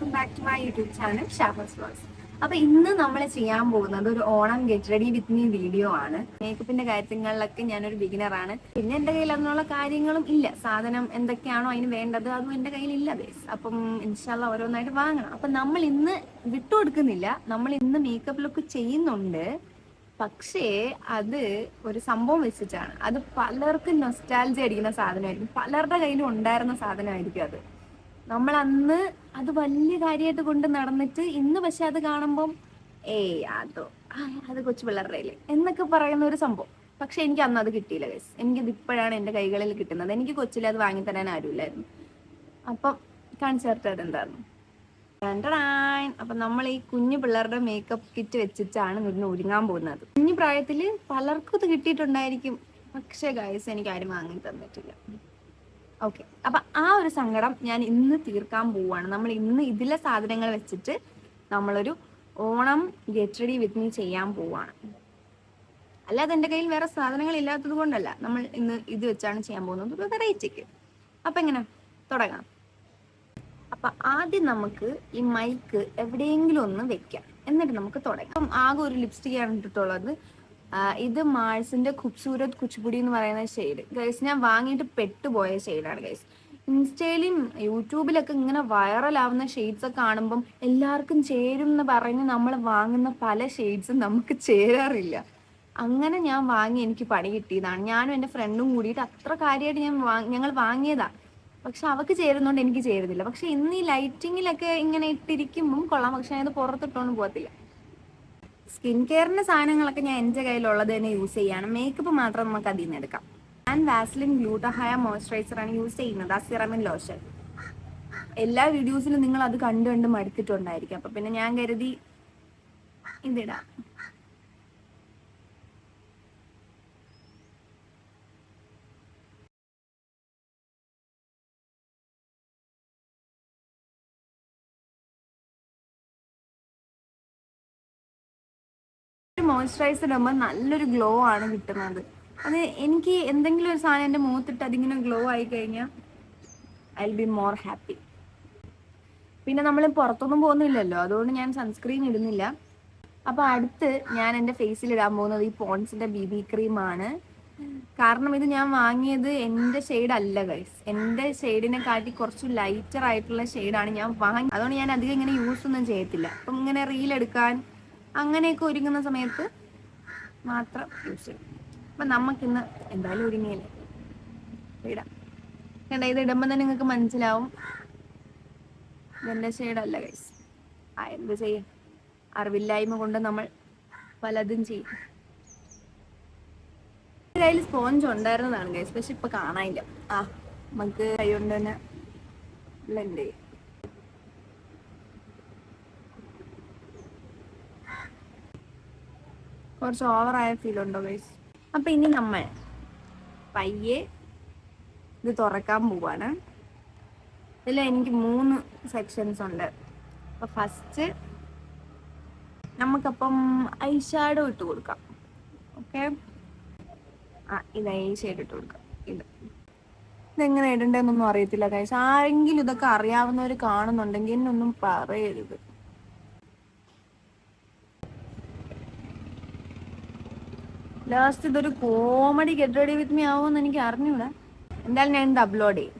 Welcome back to my YouTube channel Shafa's vlogs. അപ്പൊ ഇന്ന് നമ്മൾ ചെയ്യാൻ പോകുന്നത് ഒരു Onam get ready with me video ആണ്. മേക്കപ്പിന്റെ കാര്യങ്ങളിലൊക്കെ ഞാനൊരു ബിഗിനറാണ്. പിന്നെ എന്റെ കയ്യിൽ അതിനുള്ള കാര്യങ്ങളും ഇല്ല. സാധനം എന്തൊക്കെയാണോ അതിന് വേണ്ടത് അതും എന്റെ കയ്യിൽ ഇല്ല ഗൈസ്. അപ്പം ഇൻഷാല്ല ഓരോന്നായിട്ട് വാങ്ങണം. അപ്പൊ നമ്മൾ ഇന്ന് വിട്ടുകൊടുക്കുന്നില്ല. നമ്മൾ ഇന്ന് മേക്കപ്പ് ലുക്ക് ചെയ്യുന്നുണ്ട്. പക്ഷേ അത് ഒരു സംഭവം വെച്ചിട്ടാണ്. അത് പലർക്കും നൊസ്റ്റാൾജി അടിക്കുന്ന സാധനമായിരിക്കും. പലരുടെ കയ്യിലും ഉണ്ടായിരുന്ന സാധനമായിരിക്കും അത്. നമ്മൾ അന്ന് അത് വലിയ കാര്യമായിട്ട് കൊണ്ട് നടന്നിട്ട് ഇന്ന് പക്ഷെ അത് കാണുമ്പം ഏയ് അതോ അത് കൊച്ചു പിള്ളേരുടെ എന്നൊക്കെ പറയുന്ന ഒരു സംഭവം. പക്ഷെ എനിക്ക് അന്ന് അത് കിട്ടിയില്ല ഗൈസ്. എനിക്കത് ഇപ്പോഴാണ് എൻ്റെ കൈകളിൽ കിട്ടുന്നത്. എനിക്ക് കൊച്ചിൽ അത് വാങ്ങിത്തരാൻ ആരുമില്ലായിരുന്നു. അപ്പം കാണിച്ചു അതെന്തായിരുന്നു. അപ്പൊ നമ്മൾ ഈ കുഞ്ഞു പിള്ളേരുടെ മേക്കപ്പ് കിറ്റ് വെച്ചിട്ടാണ് ഇന്ന് ഒരുങ്ങാൻ പോകുന്നത്. കുഞ്ഞു പ്രായത്തിൽ പലർക്കും ഇത് കിട്ടിയിട്ടുണ്ടായിരിക്കും. പക്ഷെ ഗൈസ് എനിക്ക് ആരും വാങ്ങി തന്നിട്ടില്ല. ഓക്കെ, അപ്പൊ ആ ഒരു സങ്കടം ഞാൻ ഇന്ന് തീർക്കാൻ പോവാണ്. നമ്മൾ ഇന്ന് ഇതിലെ സാധനങ്ങൾ വെച്ചിട്ട് നമ്മളൊരു Onam get ready with me ചെയ്യാൻ പോവാണ്. അല്ലാതെ എൻ്റെ കയ്യിൽ വേറെ സാധനങ്ങൾ ഇല്ലാത്തത് കൊണ്ടല്ല, നമ്മൾ ഇന്ന് ഇത് വെച്ചാണ് ചെയ്യാൻ പോകുന്നത്, ഒരു വെറൈറ്റിക്ക്. അപ്പൊ എങ്ങനെ തുടങ്ങാം. അപ്പൊ ആദ്യം നമുക്ക് ഈ മൈക്ക് എവിടെയെങ്കിലും ഒന്ന് വെക്കാം, എന്നിട്ട് നമുക്ക് തുടങ്ങാം. അപ്പം ആകെ ഒരു ലിപ്സ്റ്റിക് ആണ് ഇട്ടിട്ടുള്ളത്. ഇത് മാൾസിന്റെ ഖൂബ്സൂരത് കുച്ചുപുടി എന്ന് പറയുന്ന ഷെയ്ഡ് ഗൈസ്. ഞാൻ വാങ്ങിയിട്ട് പെട്ടുപോയ ഷെയ്ഡാണ് ഗൈസ്. ഇൻസ്റ്റയിലും യൂട്യൂബിലൊക്കെ ഇങ്ങനെ വൈറലാവുന്ന ഷെയ്ഡ്സ് ഒക്കെ കാണുമ്പം എല്ലാവർക്കും ചേരും എന്ന് പറഞ്ഞ് നമ്മൾ വാങ്ങുന്ന പല ഷെയ്ഡ്സും നമുക്ക് ചേരാറില്ല. അങ്ങനെ ഞാൻ വാങ്ങി എനിക്ക് പണി കിട്ടിയതാണ്. ഞാനും എൻ്റെ ഫ്രണ്ടും കൂടിയിട്ട് അത്ര കാര്യമായിട്ട് ഞങ്ങൾ വാങ്ങിയതാ. പക്ഷെ അവക്ക് ചേരുന്നോണ്ട് എനിക്ക് ചേരുന്നില്ല. പക്ഷെ ഇന്ന് ഈ ലൈറ്റിങ്ങിലൊക്കെ ഇങ്ങനെ ഇട്ടിരിക്കുമ്പം കൊള്ളാം. പക്ഷെ അത് പുറത്തിട്ടോണ്ട് പോകത്തില്ല. സ്കിൻ കെയറിന്റെ സാധനങ്ങളൊക്കെ ഞാൻ എൻ്റെ കയ്യിലുള്ളത് തന്നെ യൂസ് ചെയ്യാണ്. മേക്കപ്പ് മാത്രം നമുക്ക് അതിൽ നിന്ന് എടുക്കാം. ഞാൻ വാസ്ലിൻ ഗ്ലൂട്ടഹയ മോയ്സ്ചറൈസർ ആണ് യൂസ് ചെയ്യുന്നത്, ആ സിറമിൻ ലോഷൻ. എല്ലാ വീഡിയോസിലും നിങ്ങൾ അത് കണ്ട് കണ്ട് മടുത്തിട്ടുണ്ടായിരിക്കും. അപ്പൊ പിന്നെ ഞാൻ കരുതി ഇതിടാം. മോയ്സ്ചറൈസർ ഇടുമ്പോൾ നല്ലൊരു ഗ്ലോ ആണ് കിട്ടുന്നത്. അത് എനിക്ക് എന്തെങ്കിലും ഒരു സാധനം എൻ്റെ മുഖത്തിട്ട് അതിങ്ങനെ ഗ്ലോ ആയി കഴിഞ്ഞാൽ I will be more happy. പിന്നെ നമ്മൾ പുറത്തൊന്നും പോകുന്നില്ലല്ലോ, അതുകൊണ്ട് ഞാൻ സൺസ്ക്രീൻ ഇടുന്നില്ല. അപ്പൊ അടുത്ത് ഞാൻ എൻ്റെ ഫേസിൽ ഇടാൻ പോകുന്നത് ഈ പോൺസിന്റെ BB ക്രീമാണ്. കാരണം ഇത് ഞാൻ വാങ്ങിയത് എൻ്റെ ഷെയ്ഡ് അല്ല ഗൈസ്. എൻ്റെ ഷെയ്ഡിനെ കാട്ടി കുറച്ച് ലൈറ്റർ ആയിട്ടുള്ള ഷെയ്ഡാണ് ഞാൻ വാങ്ങി. അതുകൊണ്ട് ഞാൻ അധികം ഇങ്ങനെ യൂസ് ഒന്നും ചെയ്യത്തില്ല. അപ്പം ഇങ്ങനെ റീൽ എടുക്കാൻ അങ്ങനെയൊക്കെ ഒരുങ്ങുന്ന സമയത്ത് മാത്രം യൂസ് ചെയ്യും. അപ്പൊ നമുക്കിന്ന് എന്തായാലും ഒരുങ്ങിയല്ലേ, ഇടാം. കണ്ട, ഇത് ഇടുമ്പോൾ തന്നെ നിങ്ങൾക്ക് മനസ്സിലാവും ഇതെൻ്റെ ഷെയ്ഡല്ല ഗൈസ്. എന്ത് ചെയ്യും, അറിവില്ലായ്മ കൊണ്ട് നമ്മൾ പലതും ചെയ്യും. കയ്യിൽ സ്പോഞ്ച് ഉണ്ടായിരുന്നതാണ് ഗൈസ്, പക്ഷെ ഇപ്പൊ കാണാനില്ല. നമുക്ക് കൈ കൊണ്ട് തന്നെ ബ്ലെൻഡ് ചെയ്യും. കുറച്ച് ഓവറായ ഫീൽ ഉണ്ടോ ഗൈസ്? അപ്പൊ ഇനി നമ്മൾ പയ്യെ ഇത് തുറക്കാൻ പോവാണ്. ഇതിൽ എനിക്ക് 3 സെക്ഷൻസ് ഉണ്ട്. അപ്പൊ ഫസ്റ്റ് നമുക്കപ്പം ഐ ഷാഡോ ഇട്ട് കൊടുക്കാം. ഓക്കെ, ഇത് ഐ ഷെയ്ഡ് ഇട്ട് കൊടുക്കാം. ഇതെങ്ങനെ ഇടണ്ടെന്നൊന്നും അറിയത്തില്ല ഗൈസ്. ആരെങ്കിലും ഇതൊക്കെ അറിയാവുന്നവർ കാണുന്നുണ്ടെങ്കിൽ എന്നൊന്നും പറയരുത്. ലാസ്റ്റ് ഇതൊരു comedy get ready with me ആവുമെന്ന് എനിക്ക് അറിഞ്ഞൂടാ. എന്തായാലും ഞാൻ ഇത് അപ്ലോഡ് ചെയ്യും.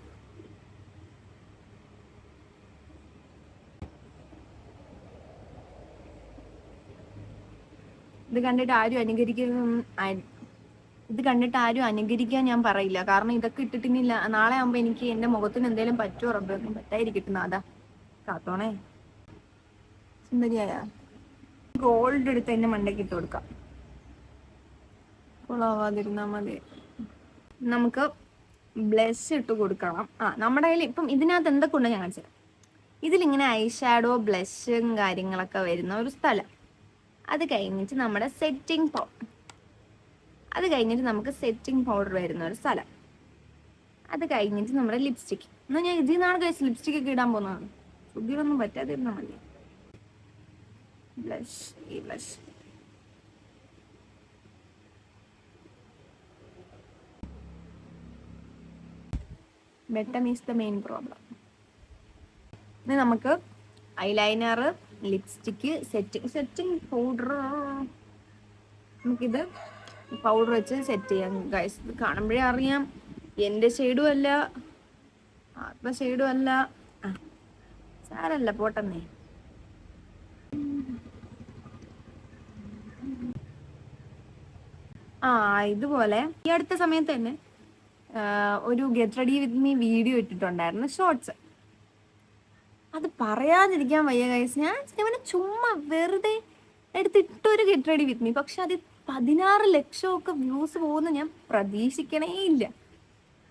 ഇത് കണ്ടിട്ട് ആരും അനുകരിക്കാൻ ഞാൻ പറയില്ല. കാരണം ഇതൊക്കെ ഇട്ടിട്ടില്ല നാളെ ആകുമ്പോ എനിക്ക് എന്റെ മുഖത്തിന് എന്തെങ്കിലും പറ്റുമോ റബ്ബൊന്നും പറ്റായിരിക്കട്ടെ. അതാ കാത്തോണേ. സുന്ദരിയായ ഗോൾഡ് എടുത്ത് എന്റെ മണ്ടയ്ക്ക് ഇട്ട് കൊടുക്കാം. കൊളാവാതിരുന്നാ മതി. നമുക്ക് ബ്ലഷ് ഇട്ട് കൊടുക്കണം. നമ്മുടെ കയ്യിൽ ഇപ്പം ഇതിനകത്ത് എന്തൊക്കെ ഉണ്ട് ഞാൻ കാണിച്ചു തരാം. ഇതിലിങ്ങനെ ഐ ഷാഡോ ബ്ലഷും കാര്യങ്ങളൊക്കെ വരുന്ന ഒരു സ്ഥലം. അത് കഴിഞ്ഞിട്ട് നമ്മുടെ സെറ്റിംഗ് പൗഡർ വരുന്ന ഒരു സ്ഥലം. അത് കഴിഞ്ഞിട്ട് നമ്മുടെ ലിപ്സ്റ്റിക്. എന്നാൽ ഞാൻ ഇതിൽ നിന്നാണ് കഴിച്ച് ലിപ്സ്റ്റിക് ഒക്കെ ഇടാൻ പോകുന്നതാണ്. സുഖിയൊന്നും പറ്റാതിരുന്നാൽ മതി. Blush bottom is the main problem. ഇനി നമുക്ക് ഐലൈനർ, ലിപ്സ്റ്റിക്ക്, സെറ്റിംഗ് പൗഡർ. നമുക്കിത് പൗഡർ വെച്ച് സെറ്റ് ചെയ്യാം ഗൈസ്. ഇത് കാണുമ്പോഴേ അറിയാം എൻ്റെ ഷെയ്ഡും അല്ല, ഷെയ്ഡും അല്ല. സാരല്ല, പോട്ടെന്നേ. ഇതുപോലെ ഈ അടുത്ത സമയത്ത് തന്നെ ഒരു get ready with me video ഇട്ടിട്ടുണ്ടായിരുന്നു, ഷോർട്സ്. അത് പറയാതിരിക്കാൻ വയ്യ ഗൈസ്. ഞാൻ ചുമ്മാ വെറുതെ എടുത്തിട്ടൊരു ഗെറ്റ് റെഡി വിത്ത് മീ, പക്ഷെ അത് 16 ലക്ഷമൊക്കെ വ്യൂസ് പോകുന്ന ഞാൻ പ്രതീക്ഷിക്കണേ ഇല്ല.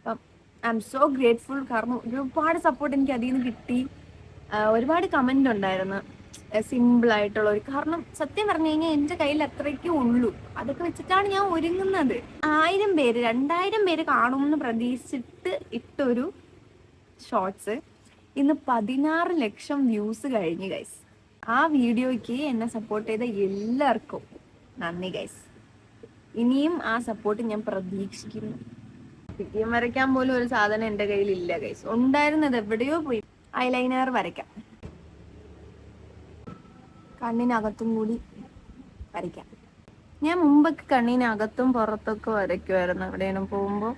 അപ്പം ഐ എം സോ ഗ്രേറ്റ്ഫുൾ. കാരണം ഒരുപാട് സപ്പോർട്ട് എനിക്ക് അതിൽ നിന്ന് കിട്ടി. ഒരുപാട് കമന്റ് ഉണ്ടായിരുന്നു, സിമ്പിൾ ആയിട്ടുള്ള ഒരു. കാരണം സത്യം പറഞ്ഞു കഴിഞ്ഞാൽ എൻ്റെ കയ്യിൽ അത്രയ്ക്കേ ഉള്ളൂ. അതൊക്കെ വെച്ചിട്ടാണ് ഞാൻ ഒരുങ്ങുന്നത്. 1000 പേര് 2000 പേര് കാണുമെന്ന് പ്രതീക്ഷിച്ചിട്ട് ഇട്ടൊരു ഷോർട്സ് ഇന്ന് 16 ലക്ഷം വ്യൂസ് കഴിഞ്ഞു ഗൈസ്. ആ വീഡിയോയ്ക്ക് എന്നെ സപ്പോർട്ട് ചെയ്ത എല്ലാവർക്കും നന്ദി ഗൈസ്. ഇനിയും ആ സപ്പോർട്ട് ഞാൻ പ്രതീക്ഷിക്കുന്നു. പിറ്റിയം വരയ്ക്കാൻ പോലും ഒരു സാധനം എൻ്റെ കയ്യിൽ ഇല്ല ഗൈസ്. ഉണ്ടായിരുന്നത് എവിടെയോ പോയി. ഐലൈനർ വരയ്ക്കാം, കണ്ണിനകത്തും കൂടി വരയ്ക്കാം. ഞാൻ മുമ്പൊക്കെ കണ്ണിനകത്തും പുറത്തൊക്കെ വരയ്ക്കുമായിരുന്നു എവിടെയും പോകുമ്പോൾ.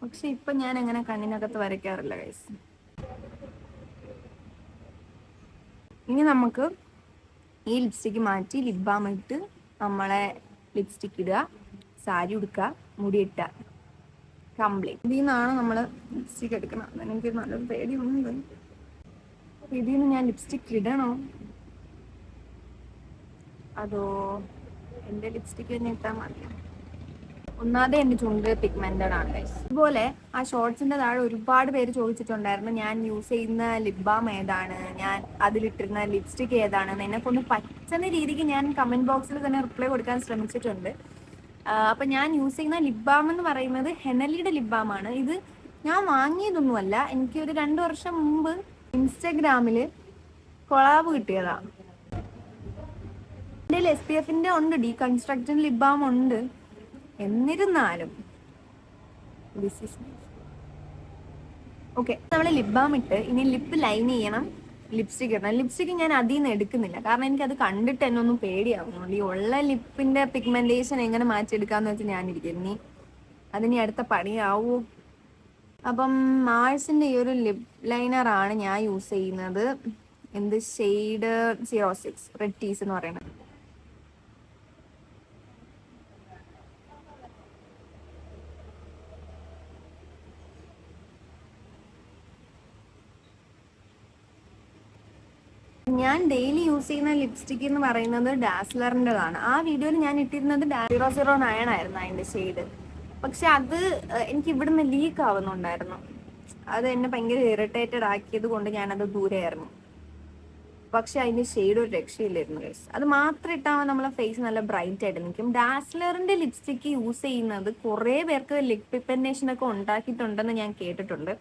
പക്ഷെ ഇപ്പൊ ഞാൻ അങ്ങനെ കണ്ണിനകത്ത് വരയ്ക്കാറില്ല ഗൈസ്. ഇനി നമുക്ക് ഈ ലിപ്സ്റ്റിക്ക് മാറ്റി ലിപ് ബാം ഇട്ട് നമ്മളെ ലിപ്സ്റ്റിക്ക് ഇടുക, സാരി ഉടുക്കുക, മുടിയിട്ട കംപ്ലീറ്റ്. ഇതിൽ നിന്നാണ് നമ്മൾ ലിപ്സ്റ്റിക്ക് എടുക്കണം. എനിക്ക് നല്ലൊരു പേടിയുണ്ട്. ഇതിൽ നിന്ന് ഞാൻ ലിപ്സ്റ്റിക്ക് ഇടണോ അതോ എൻ്റെ ലിപ്സ്റ്റിക്ക് തന്നെ ഇട്ടാൽ മതി? ഒന്നാമതെ എൻ്റെ ചുണ്ട് പിഗ്മെന്റഡ് ആണ് ഗൈസ്. അതുപോലെ ആ ഷോർട്സിന്റെ താഴെ ഒരുപാട് പേര് ചോദിച്ചിട്ടുണ്ടായിരുന്നു ഞാൻ യൂസ് ചെയ്യുന്ന ലിപ് ബാം ഏതാണ്, ഞാൻ അതിലിട്ടിരുന്ന ലിപ്സ്റ്റിക്ക് ഏതാണെന്ന്. എന്നെ കൊണ്ട് പറ്റുന്ന രീതിക്ക് ഞാൻ കമന്റ് ബോക്സിൽ തന്നെ റിപ്ലൈ കൊടുക്കാൻ ശ്രമിച്ചിട്ടുണ്ട്. അപ്പൊ ഞാൻ യൂസ് ചെയ്യുന്ന ലിപ് ബാം എന്ന് പറയുന്നത് ഹെനലിയുടെ ലിപ് ബാം ആണ്. ഇത് ഞാൻ വാങ്ങിയതൊന്നുമല്ല, എനിക്ക് ഒരു 2 വർഷം മുമ്പ് ഇൻസ്റ്റഗ്രാമില് കൊളാബ് കിട്ടിയതാണ്. എൻ്റെ SPF ഉണ്ട്, ഡീകൺസ്ട്രക്ഷൻ ലിപ് ബാം ഉണ്ട്. എന്നിരുന്നാലും ഓക്കെ, നമ്മൾ ലിപ് ബാം ഇട്ട് ഇനി ലിപ്പ് ലൈൻ ചെയ്യണം, ലിപ്സ്റ്റിക് ഇടണം. ലിപ്സ്റ്റിക് ഞാൻ അതിൽ നിന്ന് എടുക്കുന്നില്ല, കാരണം എനിക്ക് അത് കണ്ടിട്ട് എന്നെ ഒന്നും പേടിയാവുന്നുണ്ട്. ഈ ഉള്ള ലിപ്പിന്റെ പിഗ്മെന്റേഷൻ എങ്ങനെ മാറ്റിയെടുക്കാന്ന് വെച്ചാൽ ഞാനിരിക്കും. ഇനി അതിനി അടുത്ത പണിയാവൂ. അപ്പം മാഴ്സിന്റെ ഈ ഒരു ലിപ് ലൈനർ ആണ് ഞാൻ യൂസ് ചെയ്യുന്നത്. എന്ത് ഷെയ്ഡ് 06 റെഡ് ടീസ് എന്ന് പറയുന്നത്. ഞാൻ ഡെയിലി യൂസ് ചെയ്യുന്ന ലിപ്സ്റ്റിക് എന്ന് പറയുന്നത് ഡാസ്ലറിൻ്റെതാണ്. ആ വീഡിയോയിൽ ഞാൻ ഇട്ടിരുന്നത് 009 ആയിരുന്നു അതിൻ്റെ ഷെയ്ഡ്. പക്ഷെ അത് എനിക്ക് ഇവിടുന്ന് ലീക്ക് ആവുന്നുണ്ടായിരുന്നു. അത് എന്നെ ഭയങ്കര ഇറിറ്റേറ്റഡ് ആക്കിയത് കൊണ്ട് ഞാനത് ദൂരെയായിരുന്നു. പക്ഷെ അതിൻ്റെ ഷെയ്ഡ് ഒരു രക്ഷയില്ലായിരുന്നു ഗൈസ്. അത് മാത്രം ഇട്ടാൽ നമ്മളെ ഫേസ് നല്ല ബ്രൈറ്റ് ആയിട്ട് നിൽക്കും. ഡാസ്ലറിൻ്റെ ലിപ്സ്റ്റിക്ക് യൂസ് ചെയ്യുന്നത് കുറേ പേർക്ക് ലിപ് പിഗ്മെന്റേഷനൊക്കെ ഉണ്ടാക്കിയിട്ടുണ്ടെന്ന് ഞാൻ കേട്ടിട്ടുണ്ട്.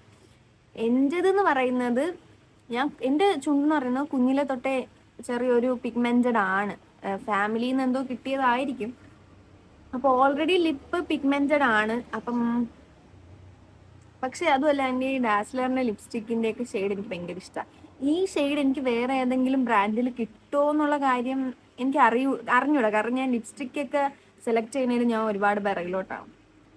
എൻ്റെതെന്ന് പറയുന്നത്, എൻ്റെ ചുണ്ടെന്ന് പറയുന്നത് കുഞ്ഞിലെ തൊട്ടേ ചെറിയൊരു പിഗ്മെന്റഡ് ആണ്. ഫാമിലിയിൽ നിന്ന് എന്തോ കിട്ടിയതായിരിക്കും. അപ്പോൾ ഓൾറെഡി ലിപ്പ് പിഗ്മെന്റഡ് ആണ്. അപ്പം പക്ഷെ അതുമല്ല, എൻ്റെ ഈ ഡാസ്ലറിൻ്റെ ലിപ്സ്റ്റിക്കിൻ്റെ ഒക്കെ ഷെയ്ഡ് എനിക്ക് ഭയങ്കര ഇഷ്ടമാണ്. ഈ ഷെയ്ഡ് എനിക്ക് വേറെ ഏതെങ്കിലും ബ്രാൻഡിൽ കിട്ടുമോ എന്നുള്ള കാര്യം എനിക്ക് അറിഞ്ഞൂടാ. കാരണം ഞാൻ ലിപ്സ്റ്റിക്കൊക്കെ സെലക്ട് ചെയ്യുന്നതിന് ഞാൻ ഒരുപാട് പിറകിലോട്ടാണ്.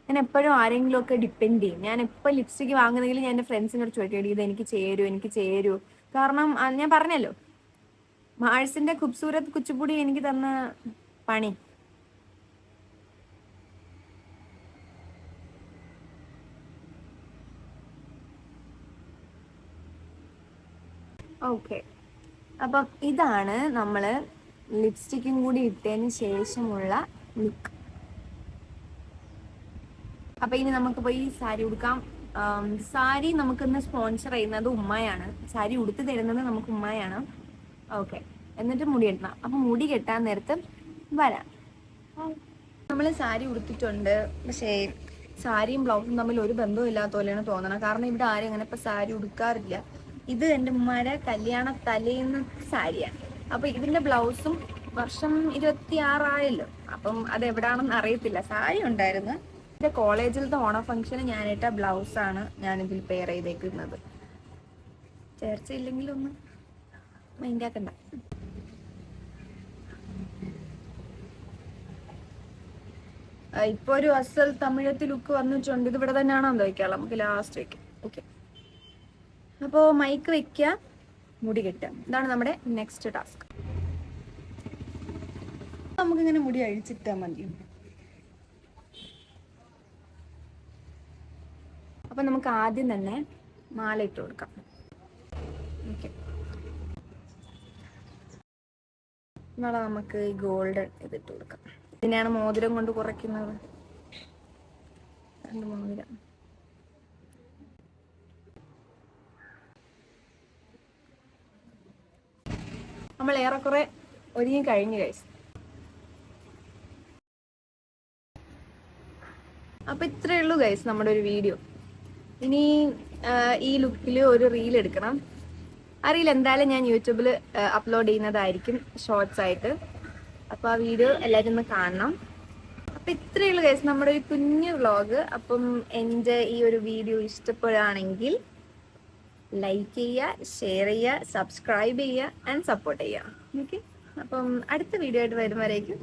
ഞാൻ എപ്പോഴും ആരെങ്കിലും ഒക്കെ ഡിപ്പെൻഡ് ചെയ്യും. ഞാൻ എപ്പോൾ ലിപ്സ്റ്റിക്ക് വാങ്ങുന്നെങ്കിൽ ഞാൻ എൻ്റെ ഫ്രണ്ട്സിനോട് ചോദിക്കും, ഇത് എനിക്ക് ചേരൂ. കാരണം ഞാൻ പറഞ്ഞല്ലോ, മാഴ്സിന്റെ ഖൂബ്സൂരത് കുച്ചിപ്പുടി എനിക്ക് തന്ന പണി. ഓക്കെ, അപ്പം ഇതാണ് നമ്മൾ ലിപ്സ്റ്റിക്കും കൂടി ഇട്ടതിന് ശേഷമുള്ള ലുക്ക്. അപ്പൊ ഇനി നമുക്ക് പോയി സാരി ഉടുക്കാം. സാരി നമുക്കിന്ന് സ്പോൺസർ ചെയ്യുന്നത് ഉമ്മയാണ്. സാരി ഉടുത്ത് തരുന്നത് നമുക്ക് ഉമ്മയാണ്. ഓക്കെ, എന്നിട്ട് മുടി കെട്ടണം. അപ്പൊ മുടി കെട്ടാൻ നേരത്ത് വരാം. നമ്മൾ സാരി ഉടുത്തിട്ടുണ്ട്, പക്ഷേ സാരിയും ബ്ലൗസും തമ്മിൽ ഒരു ബന്ധവും ഇല്ലാത്ത പോലെയാണ് തോന്നണം. കാരണം ഇവിടെ ആരും അങ്ങനെ ഇപ്പൊ സാരി ഉടുക്കാറില്ല. ഇത് എൻ്റെ ഉമ്മയുടെ കല്യാണ തലേന്ന് സാരിയാണ്. അപ്പൊ ഇതിന്റെ ബ്ലൗസും വർഷം 26 ആയല്ലോ. അപ്പം അത് എവിടാണെന്ന് അറിയത്തില്ല. സാരി ഉണ്ടായിരുന്നു. എൻ്റെ കോളേജിലത്തെ ഓണ ഫംഗ്ഷന് ഞാനിട്ട ബ്ലൗസാണ് ഞാനിതിൽ പെയർ ചെയ്തേക്കുന്നത്. ചേർച്ചയില്ലെങ്കിലൊന്ന് മൈൻഡ് ആക്കണ്ട. ഇപ്പൊ ഒരു അസൽ തമിഴത്തി ലുക്ക് വന്നിട്ടുണ്ട്. ഇത് ഇവിടെ തന്നെയാണോ എന്ന് ചോദിക്കാം, നമുക്ക് ലാസ്റ്റ് വെക്കാം. ഓക്കെ, അപ്പോൾ മൈക്ക് വെക്കുക, മുടി കെട്ടുക. ഇതാണ് നമ്മുടെ നെക്സ്റ്റ് ടാസ്ക്. നമുക്കിങ്ങനെ മുടി അഴിച്ചിട്ടാൽ മതി. അപ്പൊ നമുക്ക് ആദ്യം തന്നെ മാല ഇട്ട് കൊടുക്കാം. ഓക്കെ, നാളെ നമുക്ക് ഈ ഗോൾഡൻ ഇതിട്ട് കൊടുക്കാം. ഇതിനെയാണ് മോതിരം കൊണ്ട് കുറയ്ക്കുന്നത്. 2 മോതിരം. നമ്മൾ ഏറെക്കുറെ ഒരുങ്ങി കഴിഞ്ഞു ഗൈസ്. അപ്പൊ ഇത്രയേ ഉള്ളൂ ഗൈസ് നമ്മുടെ ഒരു വീഡിയോ. ഇനി ഈ ലുക്കിൽ ഒരു റീൽ എടുക്കണം. ആ റീൽ എന്തായാലും ഞാൻ യൂട്യൂബിൽ അപ്ലോഡ് ചെയ്യുന്നതായിരിക്കും ഷോർട്സ് ആയിട്ട്. അപ്പൊ ആ വീഡിയോ എല്ലാവരും ഒന്ന് കാണണം. അപ്പൊ ഇത്രയേ ഉള്ളൂ ഗൈസ് നമ്മുടെ ഒരു കുഞ്ഞു വ്ളോഗ്. അപ്പം എൻ്റെ ഈ ഒരു വീഡിയോ ഇഷ്ടപ്പെടുകയാണെങ്കിൽ ലൈക്ക് ചെയ്യുക, ഷെയർ ചെയ്യുക, സബ്സ്ക്രൈബ് ചെയ്യുക ആൻഡ് സപ്പോർട്ട് ചെയ്യുക. ഓക്കെ, അപ്പം അടുത്ത വീഡിയോ ആയിട്ട് വരുമ്പോഴേക്കും